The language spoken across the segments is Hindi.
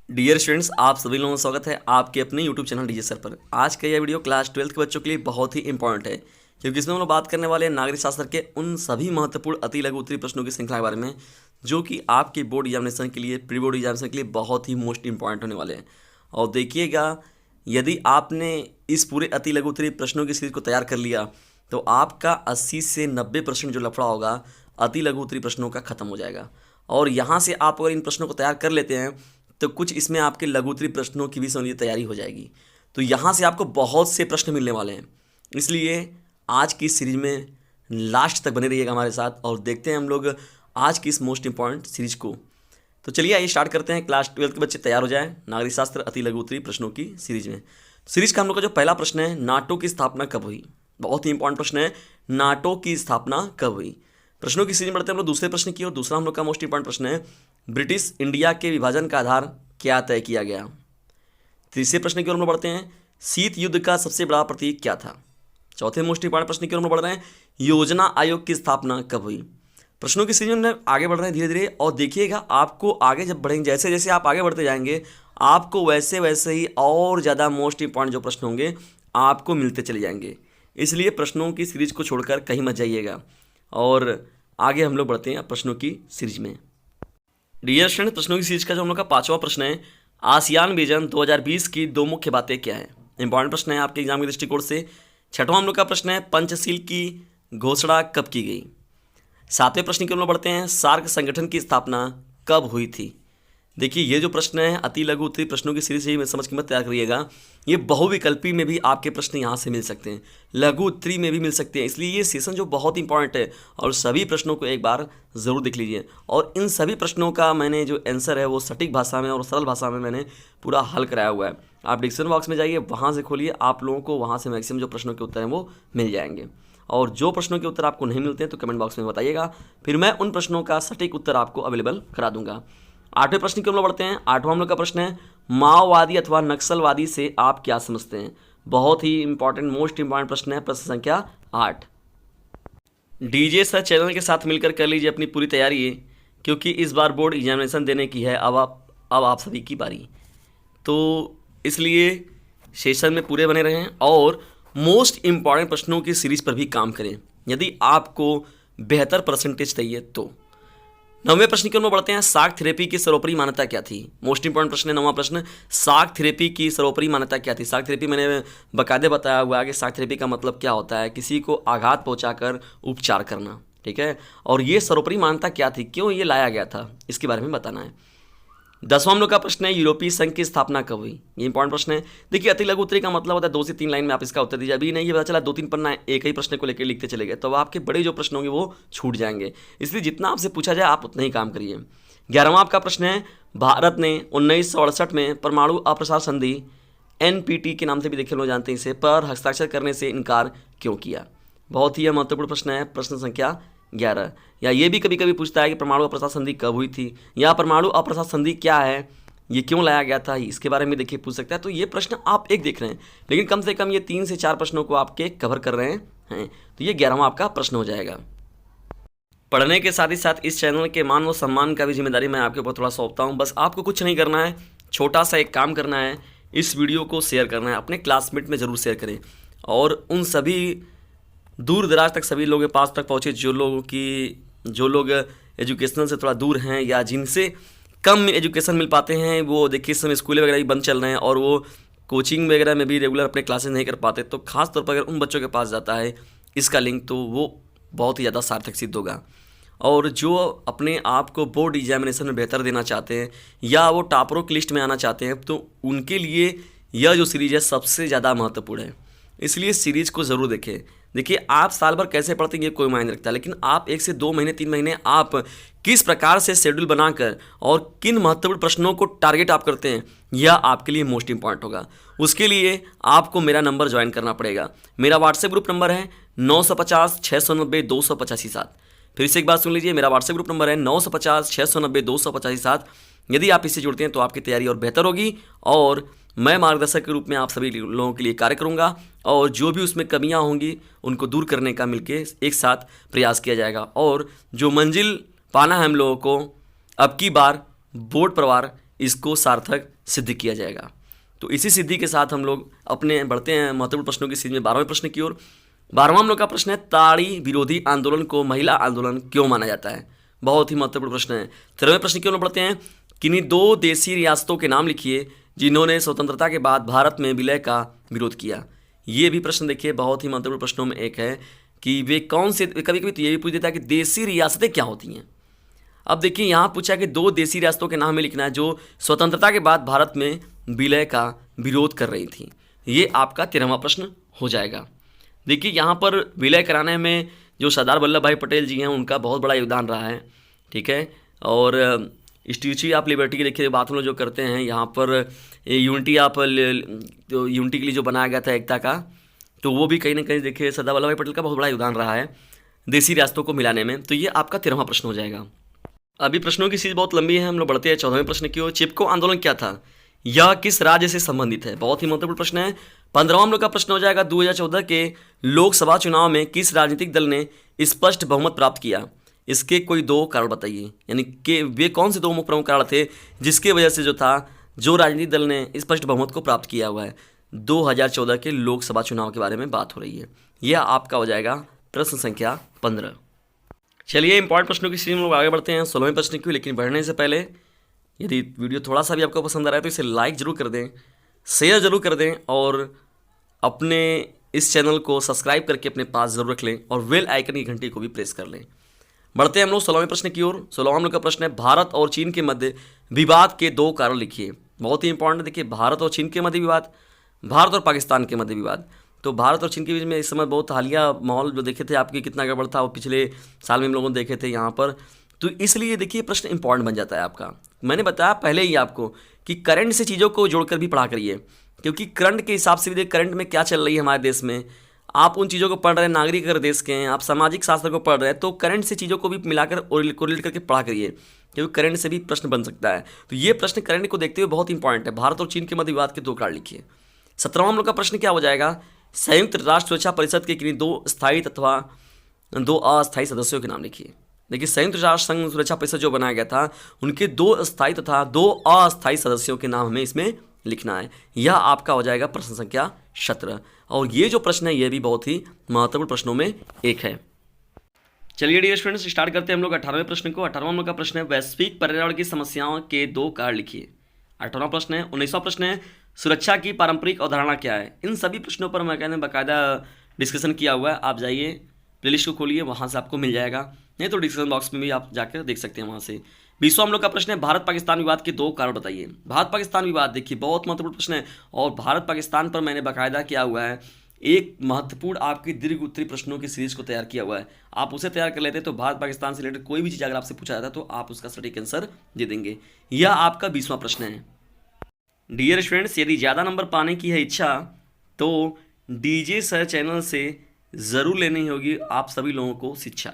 डियर स्टूडेंट्स, आप सभी लोगों का स्वागत है आपके अपने यूट्यूब चैनल डीजे सर पर। आज का यह वीडियो क्लास 12 के बच्चों के लिए बहुत ही इंपॉर्टेंट है, क्योंकि इसमें हम लोग बात करने वाले हैं नागरिक शास्त्र के उन सभी महत्वपूर्ण अति लघु उत्तरीय प्रश्नों की श्रृंखला के बारे में जो कि आपके बोर्ड एग्जामिनेशन के लिए, प्री बोर्ड एग्जामिनेशन के लिए बहुत ही मोस्ट इंपॉर्टेंट होने वाले हैं। और देखिएगा, यदि आपने इस पूरे अति लघु उत्तरीय प्रश्नों की सीरीज को तैयार कर लिया तो आपका 80 से 90% जो लफड़ा होगा अति लघु उत्तरीय प्रश्नों का खत्म हो जाएगा। और यहाँ से आप अगर इन प्रश्नों को तैयार कर लेते हैं तो कुछ इसमें आपके लघु उत्तरीय प्रश्नों की भी समझिए तैयारी हो जाएगी। तो यहाँ से आपको बहुत से प्रश्न मिलने वाले हैं, इसलिए आज की सीरीज में लास्ट तक बने रहिएगा हमारे साथ और देखते हैं हम लोग आज की इस मोस्ट इंपॉर्टेंट सीरीज को। तो चलिए आइए स्टार्ट करते हैं। क्लास 12 के बच्चे तैयार हो जाएं नागरिक शास्त्र अति लघु उत्तरीय प्रश्नों की सीरीज में। सीरीज का हम लोग का जो पहला प्रश्न है, नाटो की स्थापना कब हुई। बहुत ही इंपॉर्टेंट प्रश्न है, नाटो की स्थापना कब हुई। प्रश्नों की सीरीज में बढ़ते हैं हम लोग दूसरे प्रश्न की और दूसरा हम लोग का मोस्ट इंपॉर्टेंट प्रश्न है, ब्रिटिश इंडिया के विभाजन का आधार क्या तय किया गया। तीसरे प्रश्न की ओर हम लोग बढ़ते हैं, शीत युद्ध का सबसे बड़ा प्रतीक क्या था। चौथे मोस्ट इंपॉर्टेंट प्रश्न की ओर हम लोग बढ़ रहे हैं, योजना आयोग की स्थापना कब हुई। प्रश्नों की सीरीज में आगे बढ़ रहे हैं धीरे धीरे, और देखिएगा आपको आगे जब बढ़ेंगे, जैसे जैसे आप आगे बढ़ते जाएंगे आपको वैसे वैसे ही और ज़्यादा मोस्ट इंपॉर्टेंट जो प्रश्न होंगे आपको मिलते चले जाएंगे। इसलिए प्रश्नों की सीरीज को छोड़कर कहीं मत जाइएगा और आगे हम लोग बढ़ते हैं प्रश्नों की सीरीज में। डियर स्टूडेंट, प्रश्नों की सीरीज का जो हम लोग का पांचवा प्रश्न है, आसियान विजन 2020 की दो मुख्य बातें क्या है। इंपॉर्टेंट प्रश्न है आपके एग्जाम के दृष्टिकोण से। छठवां हम लोग का प्रश्न है, पंचशील की घोषणा कब की गई। सातवें प्रश्न की हम लोग बढ़ते हैं, सार्क संगठन की स्थापना कब हुई थी। देखिए, ये जो प्रश्न है अति लघु उत्तरीय प्रश्नों की सीरीज से समझ के मत तैयार करिएगा। ये बहुविकल्पी में भी आपके प्रश्न यहाँ से मिल सकते हैं, लघु उत्तरीय में भी मिल सकते हैं, इसलिए ये सेशन जो बहुत इंपॉर्टेंट है और सभी प्रश्नों को एक बार ज़रूर देख लीजिए। और इन सभी प्रश्नों का मैंने जो आंसर है वो सटीक भाषा में और सरल भाषा में मैंने पूरा हल कराया हुआ है। आप डिस्क्रिप्शन बॉक्स में जाइए, वहाँ से खोलिए, आप लोगों को वहाँ से मैक्सिमम जो प्रश्नों के उत्तर हैं वो मिल जाएंगे। और जो प्रश्नों के उत्तर आपको नहीं मिलते हैं तो कमेंट बॉक्स में बताइएगा, फिर मैं उन प्रश्नों का सटीक उत्तर आपको अवेलेबल करा दूंगा। आठवें प्रश्न की हम लोग बढ़ते हैं। आठवां हम लोग का प्रश्न है, माओवादी अथवा नक्सलवादी से आप क्या समझते हैं। बहुत ही इंपॉर्टेंट मोस्ट इंपॉर्टेंट प्रश्न है, प्रश्न संख्या 8। डीजे सर चैनल के साथ मिलकर कर लीजिए अपनी पूरी तैयारी, क्योंकि इस बार बोर्ड एग्जामिनेशन देने की है। अब आप सभी की बारी, तो इसलिए सेशन में पूरे बने रहें और मोस्ट इंपॉर्टेंट प्रश्नों की सीरीज पर भी काम करें यदि आपको बेहतर परसेंटेज चाहिए तो। नौवें प्रश्न की ओर बढ़ते हैं, शाक थेरेपी की सर्वोपरि मान्यता क्या थी। मोस्ट इंपॉर्टेंट प्रश्न है नौवां प्रश्न, शाक थेरेपी की सर्वोपरि मान्यता क्या थी। शाक थेरेपी मैंने बकायदे बताया हुआ है कि शाक थेरेपी का मतलब क्या होता है, किसी को आघात पहुंचाकर उपचार करना, ठीक है। और ये सर्वोपरि मान्यता क्या थी, क्यों ये लाया गया था, इसके बारे में बताना है। 10वां हम लोग का प्रश्न है, यूरोपीय संघ की स्थापना कब हुई। ये इंपॉर्टेंट प्रश्न है। देखिए, अति लघु उत्तरीय का मतलब होता है 2 से 3 लाइन में आप इसका उत्तर दीजिए। अभी नहीं ये पता चला 2-3 पन्ना एक ही प्रश्न को लेकर लिखते चले गए तो आपके बड़े जो प्रश्न होंगे वो छूट जाएंगे, इसलिए जितना आपसे पूछा जाए आप उतना ही काम करिए। 11वां आपका प्रश्न है, भारत ने 1968 में परमाणु अप्रसार संधि NPT के नाम से भी देखे लोग जानते हैं इसे, पर हस्ताक्षर करने से इनकार क्यों किया। बहुत ही महत्वपूर्ण प्रश्न है, प्रश्न संख्या 11। या ये भी कभी कभी पूछता है कि परमाणु अप्रसार संधि कब हुई थी, या परमाणु अप्रसार संधि क्या है, ये क्यों लाया गया था, इसके बारे में देखिए पूछ सकता है। तो ये प्रश्न आप एक देख रहे हैं, लेकिन कम से कम ये 3 से 4 प्रश्नों को आपके कवर कर रहे हैं, तो ये 11वां आपका प्रश्न हो जाएगा। पढ़ने के साथ ही साथ इस चैनल के मान व सम्मान का भी जिम्मेदारी मैं आपके ऊपर थोड़ा सौंपता हूँ। बस आपको कुछ नहीं करना है, छोटा सा एक काम करना है, इस वीडियो को शेयर करना है, अपने क्लासमेट में ज़रूर शेयर करें और उन सभी दूर दराज तक सभी लोगों के पास तक पहुँचे जो लोग एजुकेशनल से थोड़ा दूर हैं या जिनसे कम एजुकेशन मिल पाते हैं। वो देखिए इस समय स्कूल वगैरह भी बंद चल रहे हैं और वो कोचिंग वगैरह में भी रेगुलर अपने क्लासेस नहीं कर पाते, तो खास तौर पर अगर उन बच्चों के पास जाता है इसका लिंक तो वो बहुत ही ज़्यादा सार्थक सिद्ध होगा। और जो अपने आप को बोर्ड एग्जामिनेशन में बेहतर देना चाहते हैं या वो टॉपरों की लिस्ट में आना चाहते हैं, तो उनके लिए यह जो सीरीज़ है सबसे ज़्यादा महत्वपूर्ण है, इसलिए सीरीज़ को ज़रूर देखें। देखिए, आप साल भर कैसे पढ़ते हैं ये कोई मायने रखता है, लेकिन आप 1 से 2 महीने 3 महीने आप किस प्रकार से शेड्यूल बनाकर और किन महत्वपूर्ण प्रश्नों को टारगेट आप करते हैं, यह आपके लिए मोस्ट इंपॉर्टेंट होगा। उसके लिए आपको मेरा नंबर ज्वाइन करना पड़ेगा। मेरा व्हाट्सएप ग्रुप नंबर है 950 690 285 फिर से एक बात सुन लीजिए, मेरा व्हाट्सएप ग्रुप नंबर है 950 690 285। यदि आप इससे जुड़ते हैं तो आपकी तैयारी और बेहतर होगी और मैं मार्गदर्शक के रूप में आप सभी लोगों के लिए कार्य करूंगा और जो भी उसमें कमियां होंगी उनको दूर करने का मिलके एक साथ प्रयास किया जाएगा। और जो मंजिल पाना है हम लोगों को, अब की बार बोर्ड परिवार इसको सार्थक सिद्ध किया जाएगा। तो इसी सिद्धि के साथ हम लोग अपने बढ़ते हैं महत्वपूर्ण प्रश्नों की सीरीज में 12वें प्रश्न की ओर। 12वां हम लोग का प्रश्न है, ताड़ी विरोधी आंदोलन को महिला आंदोलन क्यों माना जाता है? बहुत ही महत्वपूर्ण प्रश्न है। 13वें प्रश्न की ओर बढ़ते हैं, किन्हीं 2 देशी रियासतों के नाम लिखिए जिन्होंने स्वतंत्रता के बाद भारत में विलय का विरोध किया। ये भी प्रश्न देखिए बहुत ही महत्वपूर्ण प्रश्नों में एक है कि वे कौन से, कभी कभी तो ये भी पूछ देता है कि देशी रियासतें क्या होती हैं। अब देखिए यहाँ पूछा है कि 2 देशी रियासतों के नाम में लिखना है जो स्वतंत्रता के बाद भारत में विलय का विरोध कर रही थी। ये आपका 13वां प्रश्न हो जाएगा। देखिए यहाँ पर विलय कराने में जो सरदार वल्लभ भाई पटेल जी हैं उनका बहुत बड़ा योगदान रहा है, ठीक है। और स्टैच्यू ऑफ लिबर्टी की देखिए बात हम लोग जो करते हैं यहाँ पर यूनिटी के लिए जो बनाया गया था एकता का, तो वो भी कहीं ना कहीं देखिए सरदार वल्लभ भाई पटेल का बहुत बड़ा योगदान रहा है देशी रियासतों को मिलाने में। तो ये आपका 13वां प्रश्न हो जाएगा। अभी प्रश्नों की सीरीज बहुत लंबी है, हम लोग बढ़ते हैं 14वें प्रश्न की ओर। चिपको आंदोलन क्या था? यह किस राज्य से संबंधित है? बहुत ही महत्वपूर्ण प्रश्न है। 15वां हम लोग का प्रश्न हो जाएगा, 2014 के लोकसभा चुनाव में किस राजनीतिक दल ने स्पष्ट बहुमत प्राप्त किया? इसके कोई 2 कारण बताइए, यानी कि वे कौन से 2 मुख्य प्रमुख कारण थे जिसके वजह से जो राजनीतिक दल ने स्पष्ट बहुमत को प्राप्त किया हुआ है। 2014 के लोकसभा चुनाव के बारे में बात हो रही है। यह आपका हो जाएगा प्रश्न संख्या 15। चलिए इंपॉर्टेंट प्रश्नों की सीरीज में लोग आगे बढ़ते हैं 16वें प्रश्न की। लेकिन बढ़ने से पहले यदि वीडियो थोड़ा सा भी आपको पसंद आ रहा है तो इसे लाइक जरूर कर दें, शेयर जरूर कर दें और अपने इस चैनल को सब्सक्राइब करके अपने पास जरूर रख लें और बेल आइकन की घंटी को भी प्रेस कर लें। बढ़ते हैं हम लोग 16वें प्रश्न की ओर। 16वां हम लोग का प्रश्न है, भारत और चीन के मध्य विवाद के 2 कारण लिखिए। बहुत ही इंपॉर्टेंट, देखिए भारत और चीन के मध्य विवाद, भारत और पाकिस्तान के मध्य विवाद। तो भारत और चीन के बीच में इस समय बहुत हालिया माहौल जो देखे थे आपके कितना गड़बड़ था वो पिछले साल में हम लोगों ने देखे थे यहाँ पर। तो इसलिए देखिए प्रश्न इंपॉर्टेंट बन जाता है आपका। मैंने बताया पहले ही आपको कि करंट से चीज़ों को जोड़कर भी पढ़ा करिए, क्योंकि करंट के हिसाब से भी देख करंट में क्या चल रही है हमारे देश में, आप उन चीज़ों को पढ़ रहे हैं, नागरिक अगर देश के हैं, आप सामाजिक शास्त्र को पढ़ रहे हैं, तो करंट से चीज़ों को भी मिलाकर और कोरिलेट करके पढ़ा करिए, क्योंकि करंट से भी प्रश्न बन सकता है। तो ये प्रश्न करंट को देखते हुए बहुत इंपॉर्टेंट है। कारण और चीन के मध्य विवाद के 2 कारण लिखिए। 17वां हम लोग का प्रश्न क्या हो जाएगा, संयुक्त राष्ट्र सुरक्षा परिषद के किन्हीं 2 स्थायी तथा 2 अस्थायी सदस्यों के नाम लिखिए। देखिए संयुक्त राष्ट्र संघ सुरक्षा परिषद जो बनाया गया था उनके 2 स्थायी तथा 2 अस्थायी सदस्यों के नाम हमें इसमें लिखना है। यह आपका हो जाएगा प्रश्न संख्या 17। और ये जो प्रश्न है ये भी बहुत ही महत्वपूर्ण प्रश्नों में एक है। चलिए डियर स्टूडेंट्स स्टार्ट करते हैं हम लोग 18वें प्रश्न को। 18वां हम लोग का प्रश्न है, वैश्विक पर्यावरण की समस्याओं के 2 कारण लिखिए। 18वां प्रश्न है। 19वां प्रश्न है, सुरक्षा की पारंपरिक अवधारणा क्या है? इन सभी प्रश्नों पर मैं कहने बाकायदा डिस्कशन किया हुआ है, आप जाइए प्लेलिस्ट को खोलिए, वहाँ से आपको मिल जाएगा, नहीं तो डिस्क्रिप्शन बॉक्स में भी आप जाकर देख सकते हैं वहाँ से। 20वां हम लोग का प्रश्न है, भारत पाकिस्तान विवाद के 2 कारण बताइए। भारत पाकिस्तान विवाद देखिए बहुत महत्वपूर्ण प्रश्न है और भारत पाकिस्तान पर मैंने बाकायदा किया हुआ है एक महत्वपूर्ण आपकी दीर्घ उत्तरी प्रश्नों की सीरीज को तैयार किया हुआ है। आप उसे तैयार कर लेते तो भारत पाकिस्तान से रिलेटेड कोई भी चीज़ अगर आपसे पूछा जाता तो आप उसका सटीक आंसर दे देंगे। यह आपका 20वां प्रश्न है। डियर स्टूडेंट्स, यदि ज़्यादा नंबर पाने की है इच्छा तो डीजे सर चैनल से ज़रूर लेनी होगी आप सभी लोगों को शिक्षा।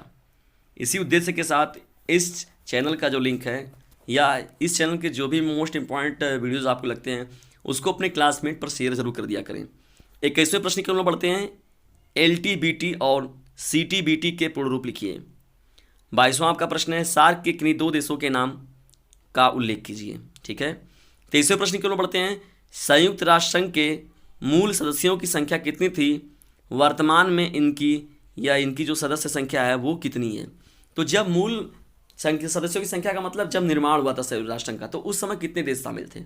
इसी उद्देश्य के साथ इस चैनल का जो लिंक है या इस चैनल के जो भी मोस्ट इंपॉर्टेंट वीडियोज़ आपको लगते हैं उसको अपने क्लासमेट पर शेयर ज़रूर कर दिया करें। 21वें प्रश्न की ओर बढ़ते हैं, LTBT और CTBT के पूर्ण रूप लिखिए। 22वां आपका प्रश्न है, सार्क के किन्हीं 2 देशों के नाम का उल्लेख कीजिए। ठीक है। 23वें प्रश्न की ओर बढ़ते हैं, संयुक्त राष्ट्र संघ के मूल सदस्यों की संख्या कितनी थी? वर्तमान में इनकी जो सदस्य संख्या है वो कितनी है? तो जब मूल सदस्यों की संख्या का मतलब जब निर्माण हुआ था संयुक्त राष्ट्र संघ का तो उस समय कितने देश शामिल थे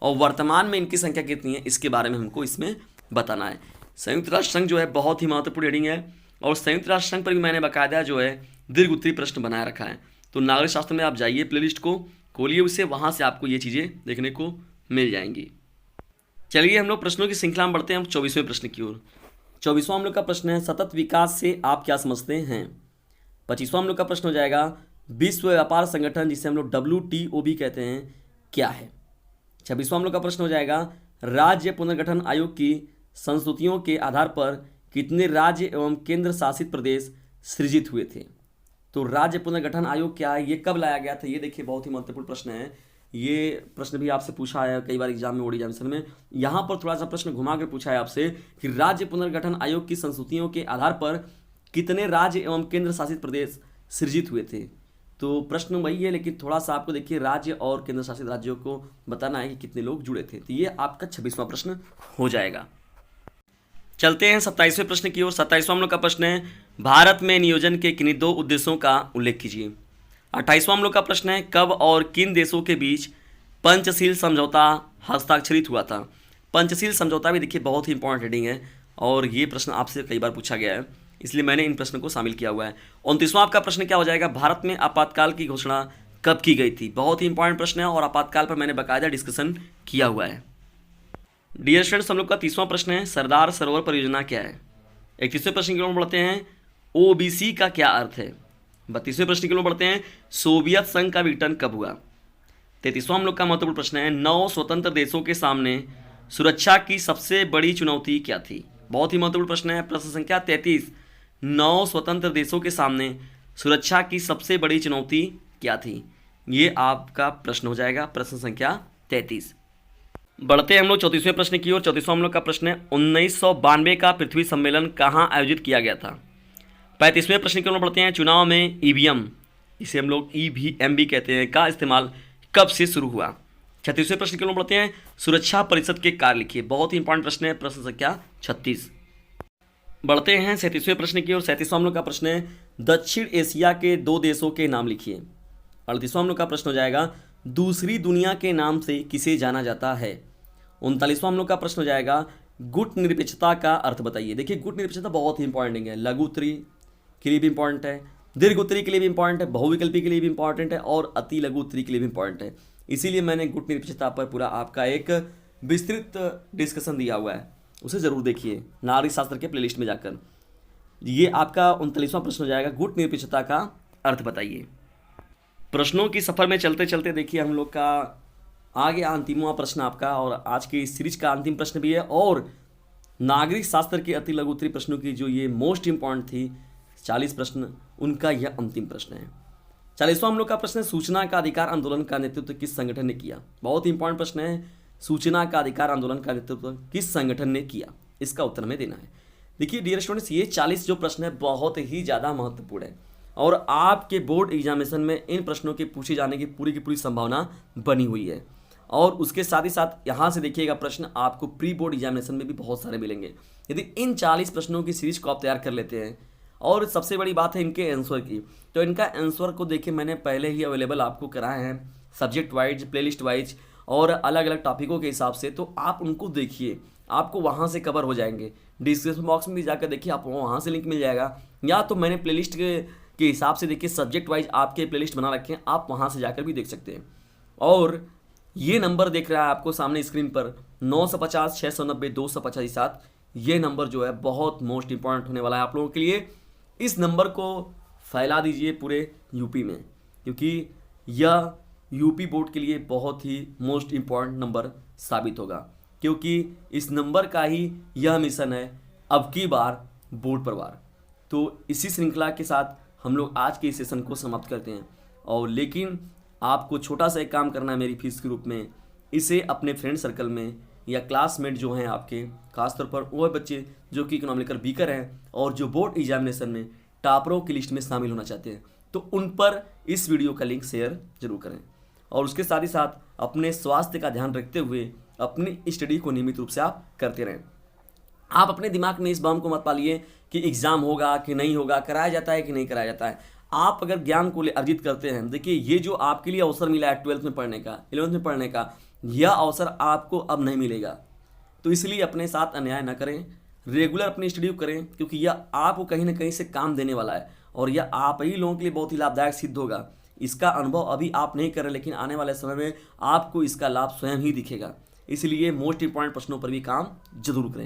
और वर्तमान में इनकी संख्या कितनी है, इसके बारे में हमको इसमें बताना है। संयुक्त राष्ट्र संघ जो है बहुत ही महत्वपूर्ण हेडिंग है और संयुक्त राष्ट्र संघ पर भी मैंने बाकायदा जो है दीर्घ उत्तरी प्रश्न बनाए रखा है। तो नागरिक शास्त्र में आप जाइए, प्लेलिस्ट को खोलिए उसे, वहाँ से आपको ये चीज़ें देखने को मिल जाएंगी। चलिए हम लोग प्रश्नों की श्रृंखला में बढ़ते हैं हम 24वें प्रश्न की ओर। 24वां हम लोग का प्रश्न है, सतत विकास से आप क्या समझते हैं? 25वां हम लोग का प्रश्न हो जाएगा, विश्व व्यापार संगठन जिसे हम लोग WTO भी कहते हैं क्या है? 26वां हम लोग का प्रश्न हो जाएगा, राज्य पुनर्गठन आयोग की संस्तुतियों के आधार पर कितने राज्य एवं केंद्र शासित प्रदेश सृजित हुए थे? तो राज्य पुनर्गठन आयोग क्या है, ये कब लाया गया था? ये देखिए बहुत ही महत्वपूर्ण प्रश्न है। ये प्रश्न भी आपसे पूछा है कई बार एग्जाम में, बोर्ड एग्जामिनेशन में। यहाँ पर थोड़ा सा प्रश्न घुमा कर पूछा है आपसे कि राज्य पुनर्गठन आयोग की संस्तुतियों के आधार पर कितने राज्य एवं केंद्र शासित प्रदेश सृजित हुए थे? तो प्रश्न वही है, लेकिन थोड़ा सा आपको देखिए राज्य और केंद्र शासित राज्यों को बताना है कि कितने लोग जुड़े थे। तो ये आपका 26वां प्रश्न हो जाएगा। चलते हैं 27वें प्रश्न की ओर। 27वां हम लोग का प्रश्न है, भारत में नियोजन के किन्हीं 2 उद्देश्यों का उल्लेख कीजिए। 28वां हम लोग का प्रश्न है, कब और किन देशों के बीच पंचशील समझौता हस्ताक्षरित हुआ था। पंचशील समझौता भी देखिए बहुत ही इंपॉर्टेंट हेडिंग है और ये प्रश्न आपसे कई बार पूछा गया है, इसलिए मैंने इन प्रश्नों को शामिल किया हुआ है। 29वां आपका प्रश्न क्या हो जाएगा, भारत में आपातकाल की घोषणा कब की गई थी। बहुत ही इंपॉर्टेंट प्रश्न है और आपातकाल पर मैंने बाकायदा डिस्कशन किया हुआ है। डियर स्टूडेंट्स, हम लोग का 30वां प्रश्न है, सरदार सरोवर परियोजना क्या है। 31वें प्रश्न की ओर बढ़ते हैं, ओबीसी का क्या अर्थ है। 32वें प्रश्न की ओर बढ़ते हैं, सोवियत संघ का विघटन कब हुआ। 33वां हम लोग का महत्वपूर्ण प्रश्न है, 9 स्वतंत्र देशों के सामने सुरक्षा की सबसे बड़ी चुनौती क्या थी। बहुत ही महत्वपूर्ण प्रश्न है। प्रश्न संख्या 33, 9 स्वतंत्र देशों के सामने सुरक्षा की सबसे बड़ी चुनौती क्या थी। ये आपका प्रश्न हो जाएगा, प्रश्न संख्या 33। बढ़ते हैं हम लोग 34वें प्रश्न की ओर। 34वां हम लोग का प्रश्न है, 1992 का पृथ्वी सम्मेलन कहाँ आयोजित किया गया था। 35वें प्रश्न की ओर बढ़ते हैं, चुनाव में ईवीएम, इसे हम लोग ईवीएम भी कहते हैं, का इस्तेमाल कब से शुरू हुआ। 36वें प्रश्न की ओर बढ़ते हैं, सुरक्षा परिषद के कार्य लिखिए। बहुत ही इंपॉर्टेंट प्रश्न है, प्रश्न संख्या 36। बढ़ते हैं 37वें प्रश्न की ओर। 37वां हम लोग का प्रश्न है, दक्षिण एशिया के 2 देशों के नाम लिखिए। 38वां हम लोग का प्रश्न हो जाएगा, दूसरी दुनिया के नाम से किसे जाना जाता है। 39वां हम लोग का प्रश्न हो जाएगा, गुट निरपेक्षता का अर्थ बताइए। देखिए गुट निरपेक्षता बहुत ही इंपॉर्टेंट है, लघु उत्तरी के लिए भी इंपॉर्टेंट है, दीर्घ उत्तरी के लिए भी इंपॉर्टेंट है, बहुविकल्पी के लिए भी इंपॉर्टेंट है और अति लघु उत्तरी के लिए भी इंपॉर्टेंट है। इसीलिए मैंने गुट निरपेक्षता पर पूरा आपका एक विस्तृत डिस्कशन दिया हुआ है, उसे जरूर देखिए नागरिक शास्त्र के प्लेलिस्ट में जाकर। ये आपका 39वां प्रश्न हो जाएगा, गुट निरपेक्षता का अर्थ बताइए। प्रश्नों की सफर में चलते चलते देखिए हम लोग का आ गया अंतिमवां प्रश्न आपका, और आज की इस सीरीज का अंतिम प्रश्न भी है और नागरिक शास्त्र के अति लघु उत्तरी प्रश्नों की जो ये मोस्ट इंपॉर्टेंट थी 40 प्रश्न, उनका यह अंतिम प्रश्न है। 40वां हम लोग का प्रश्न है, सूचना का अधिकार आंदोलन का नेतृत्व किस संगठन ने किया। बहुत ही इंपॉर्टेंट प्रश्न है, सूचना का अधिकार आंदोलन का नेतृत्व किस संगठन ने किया, इसका उत्तर हमें देना है। देखिए डियर स्टूडेंट्स, ये 40 जो प्रश्न है बहुत ही ज़्यादा महत्वपूर्ण है और आपके बोर्ड एग्जामिनेशन में इन प्रश्नों के पूछे जाने की पूरी संभावना बनी हुई है। और उसके साथ ही साथ यहाँ से देखिएगा प्रश्न आपको प्री बोर्ड एग्जामिनेशन में भी बहुत सारे मिलेंगे। यदि इन 40 प्रश्नों की सीरीज को आप तैयार कर लेते हैं, और सबसे बड़ी बात है इनके आंसर की, तो इनका आंसर को देखिए मैंने पहले ही अवेलेबल आपको कराए हैं सब्जेक्ट वाइज, प्लेलिस्ट वाइज और अलग अलग टॉपिकों के हिसाब से, तो आप उनको देखिए, आपको वहाँ से कवर हो जाएंगे। डिस्क्रिप्शन बॉक्स में भी जाकर देखिए, आपको वहाँ से लिंक मिल जाएगा, या तो मैंने प्लेलिस्ट के हिसाब से देखिए सब्जेक्ट वाइज आपके प्लेलिस्ट बना रखे हैं, आप वहाँ से जाकर भी देख सकते हैं। और ये नंबर देख रहा है आपको सामने स्क्रीन पर 950 690 285, ये नंबर जो है बहुत मोस्ट इंपॉर्टेंट होने वाला है आप लोगों के लिए। इस नंबर को फैला दीजिए पूरे यूपी में, क्योंकि यह यूपी बोर्ड के लिए बहुत ही मोस्ट इंपॉर्टेंट नंबर साबित होगा, क्योंकि इस नंबर का ही यह मिशन है अब की बार बोर्ड पर वार। तो इसी श्रृंखला के साथ हम लोग आज के इस सेशन को समाप्त करते हैं, और लेकिन आपको छोटा सा एक काम करना है मेरी फीस के रूप में, इसे अपने फ्रेंड सर्कल में या क्लासमेट जो हैं आपके, खासतौर पर वो बच्चे जो कि इकोनॉमिकल वीकर हैं और जो बोर्ड एग्जामिनेशन में टॉपरों की लिस्ट में शामिल होना चाहते हैं, तो उन पर इस वीडियो का लिंक शेयर जरूर करें। और उसके साथ ही साथ अपने स्वास्थ्य का ध्यान रखते हुए अपनी स्टडी को नियमित रूप से आप करते रहें। आप अपने दिमाग में इस बात को मत पालिए कि एग्ज़ाम होगा कि नहीं होगा, कराया जाता है कि नहीं कराया जाता है। आप अगर ज्ञान को अर्जित करते हैं, देखिए ये जो आपके लिए अवसर मिला है 12th में पढ़ने का, 11th में पढ़ने का, यह अवसर आपको अब नहीं मिलेगा। तो इसलिए अपने साथ अन्याय न करें, रेगुलर अपनी स्टडी करें, क्योंकि यह आपको कहीं ना कहीं से काम देने वाला है और यह आप ही लोगों के लिए बहुत ही लाभदायक सिद्ध होगा। इसका अनुभव अभी आप नहीं कर रहे, लेकिन आने वाले समय में आपको इसका लाभ स्वयं ही दिखेगा। इसलिए मोस्ट इंपॉर्टेंट प्रश्नों पर भी काम जरूर करें।